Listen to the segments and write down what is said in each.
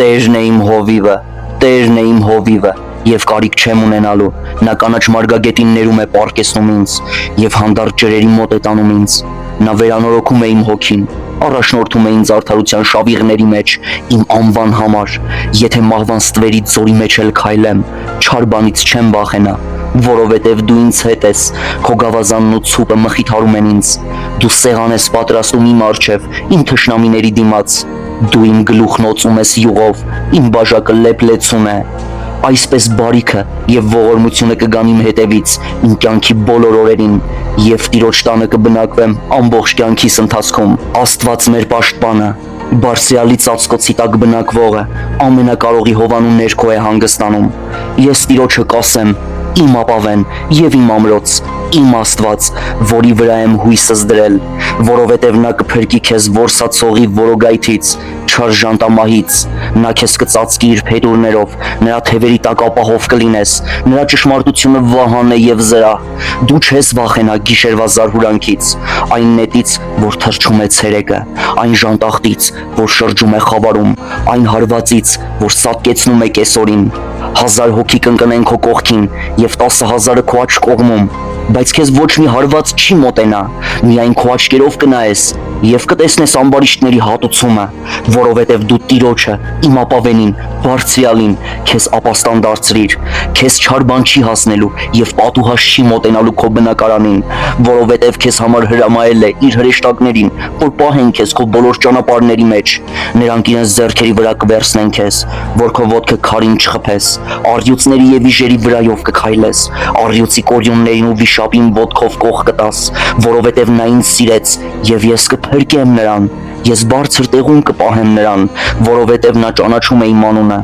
Տերն է իմ հովիվը, Տերն է իմ հովիվը, և կարիք չեմ ունենալու, նա կանաչ մարգագետիններում է պառկեցնում ինձ, և հանդարտ ջրերի մոտ է տանում ինձ, նա վերանորոգում է իմ հոգին, առաջնորդում է ինձ արդարության շավիղների մեջ, իմ անվան համար, եթե մահվան ստվերի ձորի մեջ էլ քայլեմ, չար բանից չեմ վախենա, որովհետև դու ինձ հետ ես, քո գավազանն ու ցուպը մխիթարում են ինձ, դու սեղան ես պատրաստում իմ առջև, իմ թշնամիների դիմաց, դու իմ գլուխն օծում ես յուղով, իմ բաժակը լեփլեցուն է, այսպես բարիքը և ողորմությունը կգան իմ հետևից, իմ կյանքի բոլոր օրերին, և Տիրոջ տանը կբնակվեմ ամբողջ կյանքիս ընթացքում, Աստված մեր պաշտպանը, Բարձրյալի ծածկոցի տակ բնակվողը, ամենակարողի հովանու ներքո է հանգստանում, ես Տիրոջը կասեմ, իմ ապավեն և իմ ամրոց, իմ Աստված, որի վրա եմ հույսս դրել, որովհետև նա կփրկի քեզ որսացողի որոգայթից, չար ժանտամահից, նա քեզ կծածկի իր փետուրներով, նրա թևերի տակ ապահով կլինես, նրա ճշմարտությունը վահան է և զրահ, դու չես վախենա գիշերվա զարհուրանքից, այն նետից, որ թռչում է ցերեկը, այն ժանտախտից, որ շրջում է խավարում, այն հարվածից, որ սատկեցնում է կեսօրին, 1000 հոգի կընկնեն քո կողքին և 10,000-ը քո աջ կողմում, բայց քեզ ոչ մի հարված չի մոտենա, միայն քո աչքերով կնայես և կտեսնես ամբարիշտների հատուցումը, որովհետև դու Տիրոջը, իմ ապավենին, Բարձրյալին, քեզ ապաստան դարձրիր, քեզ չար բան չի հասնելու և պատուհաս չի մոտենալու քո բնակարանին, որովհետև քեզ համար հրամայել է իր հրեշտակներին, որ պահեն քեզ քո բոլոր ճանապարհների մեջ, նրանք իրենց ձեռքերի վրա կվերցնեն քեզ, որ քո ոտքը քարին չխփես, առյուծների և իժերի վրայով կքայլես, առյուծի կորյուններին ու վիշապին ոտքով կող կտաս, որովհետև նա ինձ սիրեց և ես կփրկեմ նրան, ես բարձր տեղում կպահեմ նրան, որովհետև նա ճանաչում է իմ անունը,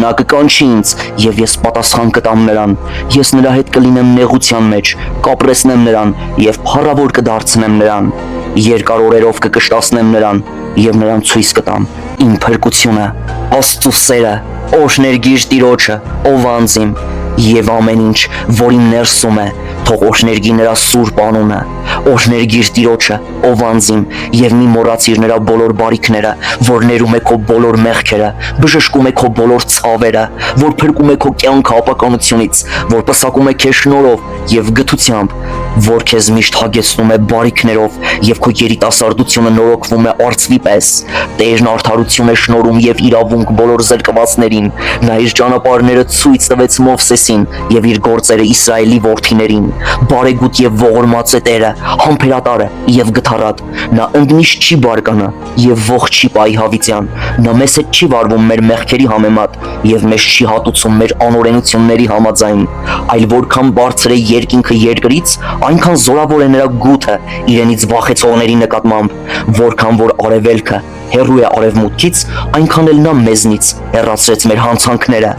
նա կկանչի ինձ և ես պատասխան կտամ նրան, ես նրա հետ կլինեմ նեղության մեջ, կապրեսնեմ նրան և փառավոր կդարձնեմ նրան, երկար օրերով կկշտացնեմ նրան և նրան ցույց կտամ իմ փրկությունը, Աստծու սերը, օրհներգիր Տիրոջը, ով անձ իմ, և ամեն ինչ, որ իմ ներսում է, թող օրհներգի նրա սուրբ անունը, օրհներգիր Տիրոջը, ով անձ իմ, և մի մոռացիր նրա բոլոր բարիքները, որ ներում է քո բոլոր մեղքերը, բժշկում է քո բոլոր ցավերը, որ փրկում է քո կյանքը ապականությունից, որ պսակում է քեզ շնորհով և գթությամբ, որ քեզ միշտ հագեցնում է բարիքներով և քո երիտասարդությունը նորոգվում է արծվի պես, Տերն արդարություն է շնորհում և իրավունք բոլոր զրկվածներին, նա իր ճանապարհները ցույց տվեց Մովսեսին և իր գործերը Իսրայելի որդիներին, բարեգութ և ողորմած է Տերը, համբերատար է և գթառատ, նա ընդմիշտ չի բարկանա և ողջ չի պահի հավիտյան, նա մեզ հետ չի վարվում մեր մեղքերի համեմատ և մեզ չի հատուցում մեր անօրենությունների համաձայն, այլ որքան բարձր է երկինքը երկրից, այնքան զորավոր է նրա գութը իրենից վախեցողների նկատմամբ, որքան որ արևելքը հեռու է արևմուտքից, այնքան էլ նա մեզնից հեռացրեց մեր հանցանքները,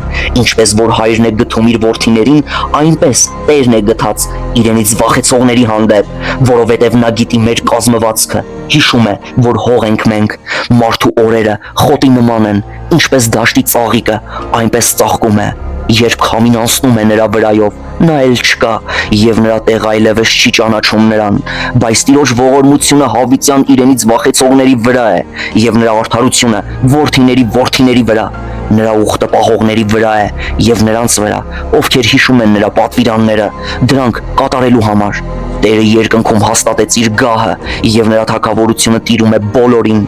ինչպես որ հայրն է գթում իր որդիներին, այնպես Տերն է գթած իրենից վախեցողների հանդեպ, որովհետև նա գիտի մեր կազմվածքը, հիշում է, որ հող ենք մենք, մարդու օրերը խոտի նման են, ինչպես դաշտի ծաղիկը, այնպես ծաղկում է, երբ քամին անցնում է նրա վրայով, նա էլ չկա և նրա տեղը այլևս չի ճանաչում նրան, բայց Տիրոջ ողորմությունը հավիտյան իրենից վախեցողների վրա է և նրա արդարությունը որդիների վրա, նրա ուխտը պահողների վրա է և նրանց վրա, ովքեր հիշում են նրա պատվիրանները, դրանք կատարելու համար, Տերը երկնքում հաստատեց իր գահը և նրա թագավորությունը տիրում է բոլորին,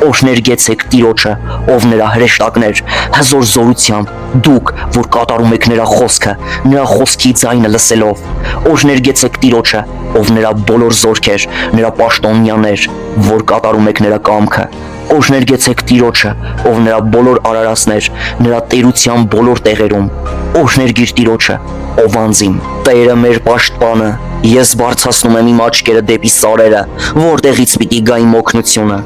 օրհներգեցեք Տիրոջը, ով նրա հրեշտակներ, հզոր զորությամբ, դուք, որ կատարում եք նրա խոսքը, նրա խոսքի ձայնը լսելով, օրհներգեցեք Տիրոջը, ով նրա բոլոր զորքեր, նրա պաշտոնյաներ, որ կատարում եք նրա կամքը, օրհներգեցեք Տիրոջը, ով նրա բոլոր արարածներ, նրա տերության բոլոր տեղերում, օրհներգիր Տիրոջը, ով անձ իմ, Տերը մեր պաշտպանը, ես բարձրացնում եմ իմ աչքերը դեպի սարերը, որտեղից պիտի գա իմ օգնությունը,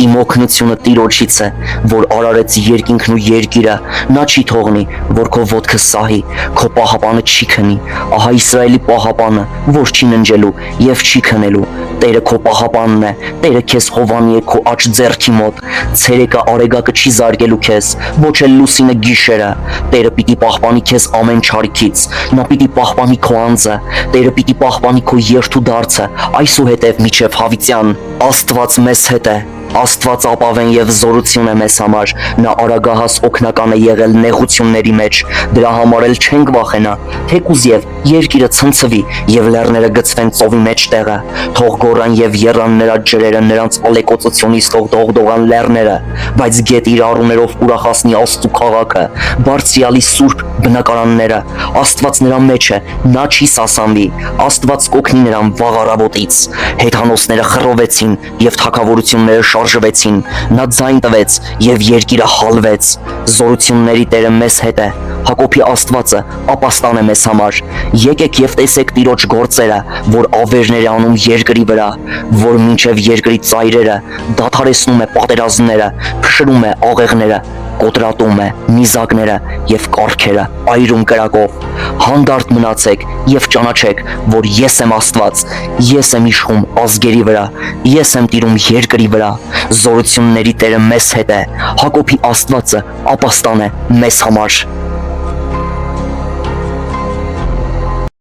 իմ օգնությունը Տիրոջից է, որ արարեց երկինքն ու երկիրը, նա չի թողնի, որ քո ոտքը սահի, քո պահապանը չի քնի, ահա Իսրայելի պահապանը, որ չի ննջելու և չի քնելու, Տերը քո պահապանն է, Տերը քեզ հովանի է քո աջ ձեռքի մոտ, ցերեկը արեգակը չի զարկելու քեզ, ոչ էլ լուսինը գիշերը, Տերը պիտի պահպանի քեզ ամեն չարիքից, նա պիտի պահպանի քո անձը, Տերը պիտի պահպանի քո երթու դարձը, այսուհետև մինչև հավիտյան, Աստված մեզ հետ է, Աստված ապավեն եւ զորություն է մեզ համար, նա արագահաս օգնական է եղել նեղությունների մեջ, դրա համար էլ չենք վախենա, թեկուզ եւ երկիրը ցնցվի եւ լեռները գցվեն ծովի մեջտեղը, թող գոռան եւ եռան նրա ջրերը նրանց ալեկոծությունից թող դողդողան լեռները, բայց գետ իր առուներով ուրախացնի Աստծու քաղաքը, բարձրյալի սուրբ բնակարանները, Աստված նրա մեջ է, նա չի սասանվի, Աստված կօգնի նրան վաղ առավոտից, հեթանոսները խռովեցին եւ թագավորությունները շարժվեցին, նա ձայն տվեց եւ երկիրը հալվեց, զորությունների Տերը մեզ հետ է, Հակոբի Աստվածը ապաստան է մեզ համար, եկեք եւ տեսեք Տիրոջ գործերը, որ ավերներ է անում երկրի վրա, որ մինչև երկրի ծայրերը դադարեցնում է պատերազմները, փշրում է աղեղները, կոտրատում է նիզակները եւ կառքերը այրում կրակով, հանդարտ մնացեք եւ ճանաչեք, որ ես եմ Աստված, ես եմ իշխում ազգերի վրա, ես եմ տիրում երկրի վրա, զորությունների Տերը մեզ հետ է, Հակոբի Աստվածը ապաստան է մեզ համար։